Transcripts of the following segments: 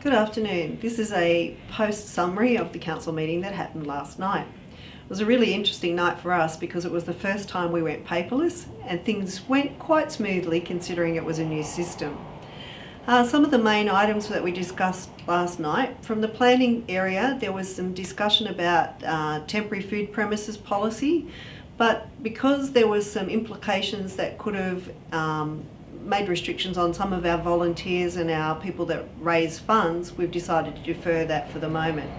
Good afternoon. This is a post summary of the council meeting that happened last night. It was a really interesting night for us because it was the first time we went paperless and things went quite smoothly considering it was a new system. Some of the main items that we discussed last night, from the planning area there was some discussion about temporary food premises policy, but because there was some implications that could have made restrictions on some of our volunteers and our people that raise funds, we've decided to defer that for the moment.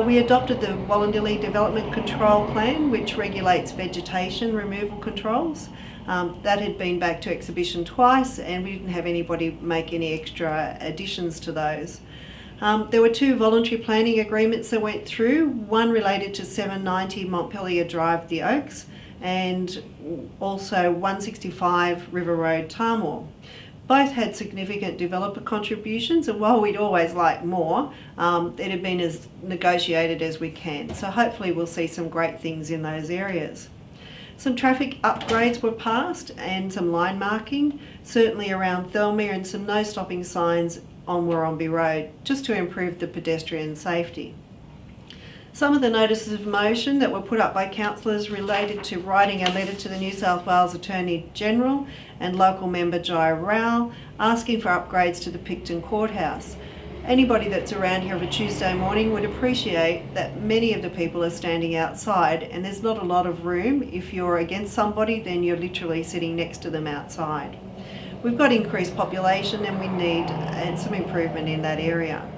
We adopted the Volland Development Control Plan, which regulates vegetation removal controls. That had been back to exhibition twice and we didn't have anybody make any extra additions to those. There were two voluntary planning agreements that went through, one related to 790 Montpellier Drive, The Oaks, and also 165 River Road, Tamworth. Both had significant developer contributions, and while we'd always like more, it had been as negotiated as we can. So hopefully we'll see some great things in those areas. Some traffic upgrades were passed and some line marking, certainly around Thelmere, and some no stopping signs on Warromby Road, just to improve the pedestrian safety. Some of the notices of motion that were put up by councillors related to writing a letter to the New South Wales Attorney General and local member Jai Rao asking for upgrades to the Picton Courthouse. Anybody that's around here of a Tuesday morning would appreciate that many of the people are standing outside and there's not a lot of room. If you're against somebody, then you're literally sitting next to them outside. We've got increased population and we need some improvement in that area.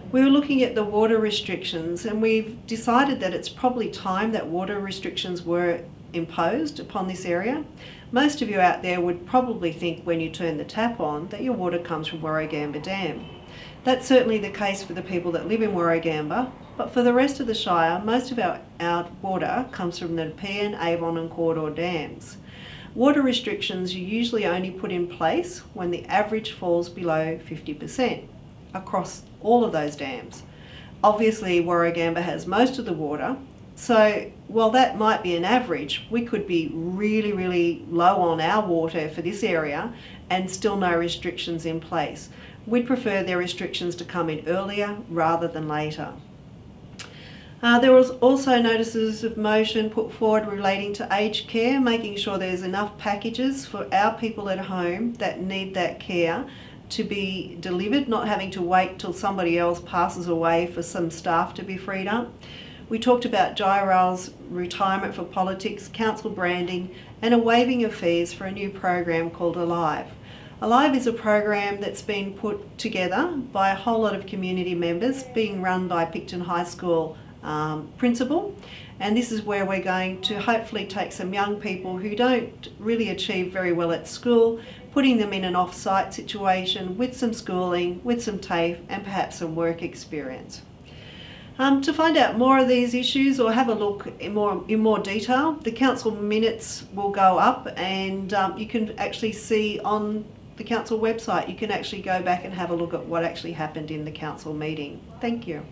We were looking at the water restrictions and we've decided that it's probably time that water restrictions were imposed upon this area. Most of you out there would probably think when you turn the tap on that your water comes from Warragamba Dam. That's certainly the case for the people that live in Warragamba, but for the rest of the Shire, most of our water comes from the Nepean, Avon and Corridor dams. Water restrictions are usually only put in place when the average falls below 50% across all of those dams. Obviously Warragamba has most of the water, so while that might be an average, we could be really low on our water for this area and still no restrictions in place. We'd prefer their restrictions to come in earlier rather than later. There was also notices of motion put forward relating to aged care, making sure there's enough packages for our people at home that need that care to be delivered, not having to wait till somebody else passes away for some staff to be freed up. We talked about Jairal's retirement for politics, council branding and a waiving of fees for a new program called Alive. Alive is a program that's been put together by a whole lot of community members, being run by Picton High School principal, and this is where we're going to hopefully take some young people who don't really achieve very well at school, putting them in an off-site situation with some schooling, with some TAFE and perhaps some work experience. To find out more of these issues or have a look in more detail, the council minutes will go up and you can actually see on the council website, you can actually go back and have a look at what actually happened in the council meeting. Thank you.